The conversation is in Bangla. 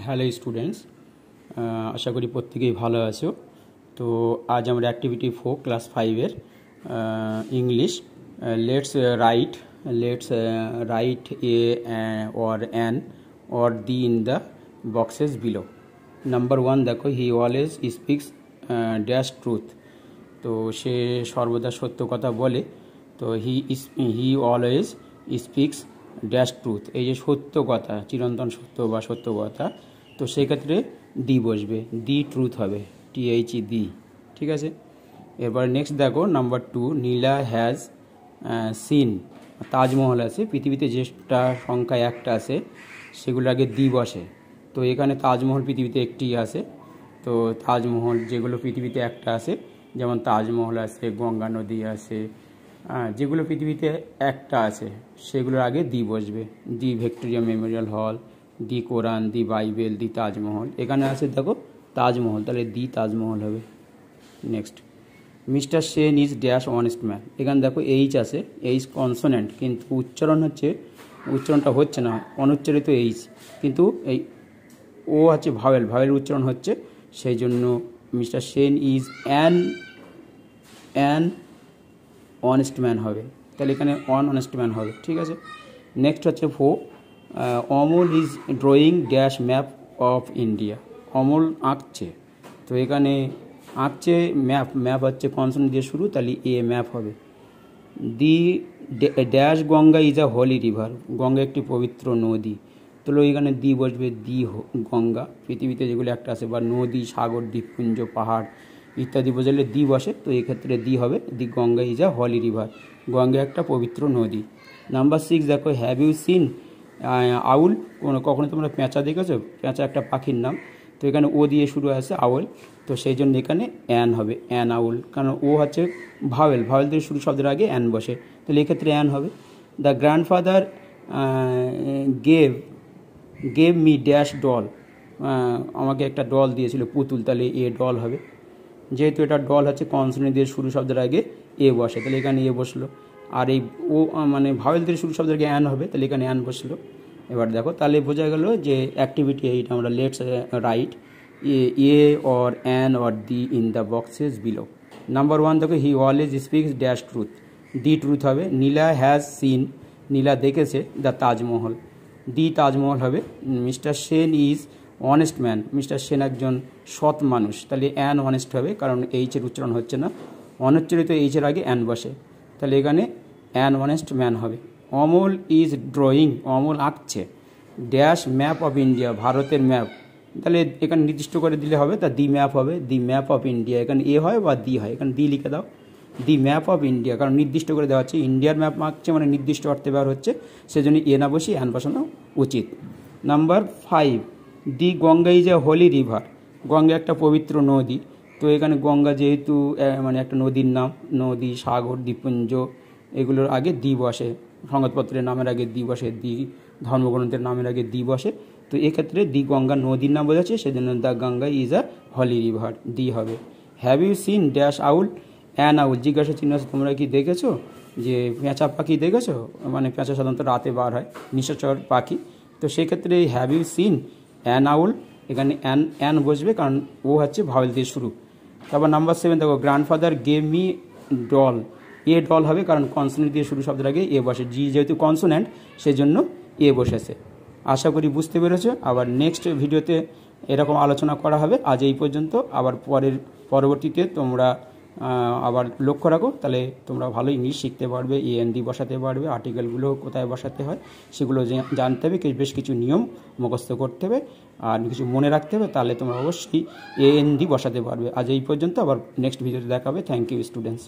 হ্যালো স্টুডেন্টস, আশা করি প্রত্যেকেই ভালো আছো। তো আজ আমরা অ্যাক্টিভিটি 4 ক্লাস 5-এর English let's write a or an or the in the boxes below. Number 1 দেখো, he always speaks dash truth. তো সে সর্বদা সত্য কথা বলে। তো he always speaks dash truth, এই যে সত্য কথা, চিরন্তন সত্য বা সত্য কথা, তো সেক্ষেত্রে দি বসবে, দি ট্রুথ হবে, THE দি। ঠিক আছে, এরপর নেক্সট দেখো number 2, Nila has seen. Taj Mahal আছে, পৃথিবীতে যেটা সংখ্যা একটা আছে সেগুলো আগে দি বসে। তো এখানে তাজমহল পৃথিবীতে একটি আছে। তো তাজমহল যেগুলো পৃথিবীতে একটা আছে, যেমন তাজমহল আছে, গঙ্গা নদী আছে, যেগুলো পৃথিবীতে একটা আছে সেগুলোর আগে দি বসবে। দি ভিক্টোরিয়া মেমোরিয়াল হল, দি কোরআন, দি বাইবেল, দি তাজমহল। এখানে আছে দেখো তাজমহল, তাহলে দি তাজমহল হবে। Next, mister Sen is dash honest man. এখানে দেখো এইচ আছে, এইচ কনসোনেন্ট, কিন্তু উচ্চারণটা হচ্ছে না, অনুচ্চারিত এইচ, কিন্তু এই ও আছে ভাওয়েল উচ্চারণ হচ্ছে, সেই জন্য mister Sen is an honest man হবে, তাহলে এখানে অনেস্ট ম্যান হবে। ঠিক আছে, নেক্সট হচ্ছে 4, Amal is drawing dash map of India. Amal আঁকছে, তো এখানে আঁকছে ম্যাপ হচ্ছে কনসোনেন্ট দিয়ে শুরু, তাহলে এ ম্যাপ হবে। The dash Ganga is a holy river. Ganga একটি পবিত্র নদী, তাহলে এখানে দি বসবে, দি গঙ্গা, পৃথিবীতে যেগুলো একটা আছে, বা নদী, সাগর, দ্বীপপুঞ্জ, পাহাড় ইত্যাদি বোঝালে দি বসে, তো এক্ষেত্রে দি হবে, the Ganga is a holy river. Ganga একটা পবিত্র নদী। নাম্বার 6 দেখো, হ্যাভ ইউ সিন আউল। কখনো তোমরা পেঁচা দেখেছো? পেঁচা একটা পাখির নাম, তো এখানে ও দিয়ে শুরু আছে আউল, তো সেই জন্য এখানে অ্যান হবে, অ্যান আউল, কারণ ও হচ্ছে ভাওয়েল দিয়ে শুরু, শব্দের আগে অ্যান বসে, তাহলে এক্ষেত্রে অ্যান হবে। The grandfather gave me dash doll. আমাকে একটা ডল দিয়েছিল, পুতুল, তাহলে এ ডল হবে। যেহেতু এটা ডল হচ্ছে কনসোনেন্ট দিয়ে শুরু, শব্দের আগে এ বসে, তাহলে এখানে এ বসলো। আর এই ও মানে ভাওয়েল দিয়ে শুরু, শব্দের আগে অ্যান হবে, তাহলে এখানে অ্যান বসলো। এবার দেখো, তাহলে বোঝা গেল যে অ্যাক্টিভিটি 8 আমরা let's write a or an or the in the boxes below. Number 1 দেখো, he always speaks dash truth, the truth হবে। নীলা হ্যাজ সিন, নীলা দেখেছে দ্য তাজমহল, দি তাজমহল হবে। Mister Sen is honest man, mister Sen একজন সৎ মানুষ, তাহলে অ্যান অনেস্ট হবে, কারণ এইচের উচ্চারণ হচ্ছে না, অনুচ্চারিত এইচের আগে অ্যান বসে, তাহলে এখানে অ্যান অনেস্ট ম্যান হবে। অমল ইজ ড্রয়িং, অমল আঁকছে ড্যাশ ম্যাপ অফ ইন্ডিয়া, ভারতের ম্যাপ, তাহলে এখানে নির্দিষ্ট করে দিলে হবে, তা দি ম্যাপ হবে, দি ম্যাপ অফ ইন্ডিয়া। এখানে এ হয় বা দি হয়, এখানে দি লিখে দাও, দি ম্যাপ অফ ইন্ডিয়া, কারণ নির্দিষ্ট করে দেওয়া হচ্ছে, ইন্ডিয়ার ম্যাপ আঁকছে মানে নির্দিষ্ট অর্থে ব্যবহার হচ্ছে, সেজন্য এ না বসিয়ে অ্যান বসানো উচিত। Number 5, the Ganga is a holy river. Ganga একটা পবিত্র নদী, তো এখানে গঙ্গা যেহেতু মানে একটা নদীর নাম, নদী, সাগর, দ্বীপপুঞ্জ এগুলোর আগে দি বসে, সংবাদপত্রের নামের আগে দি বসে, দি ধর্মগ্রন্থের নামের আগে দি বসে, তো এক্ষেত্রে দি গঙ্গা নদীর নাম বোঝাচ্ছে, সেজন্য the Ganga is a holy river, the হবে। Have you seen dash owl an owl. জিজ্ঞাসা চিহ্ন আছে, তোমরা কি দেখেছো যে পেঁচা পাখি দেখেছো? মানে পেঁচা সাধারণত রাতে বার হয়, নিশাচর পাখি, তো সেক্ষেত্রে have you seen an owl, এখানে অ্যান বসবে, কারণ ও হচ্ছে ভাওয়েল দিয়ে শুরু। তারপর নাম্বার 7 দেখো, grandfather gave me doll, a doll হবে, কারণ কনসোনেন্ট দিয়ে শুরু, শব্দের আগে এ বসে, জি যেহেতু কনসোনেন্ট সেজন্য এ বসেছে। আশা করি বুঝতে পেরেছো। আবার নেক্সট ভিডিওতে এরকম আলোচনা করা হবে। আজ এই পর্যন্ত, আবার পরবর্তীতে তোমরা আবার লক্ষ্য রাখো, তাহলে তোমরা ভালো ইংলিশ শিখতে পারবে, END বসাতে পারবে, আর্টিকেলগুলো কোথায় বসাতে হয় সেগুলো জানতে হবে, বেশ কিছু নিয়ম মুখস্থ করতে হবে আর কিছু মনে রাখতে হবে, তাহলে তোমরা অবশ্যই END বসাতে পারবে। আজ এই পর্যন্ত, আবার নেক্সট ভিডিওতে দেখা হবে। Thank you students.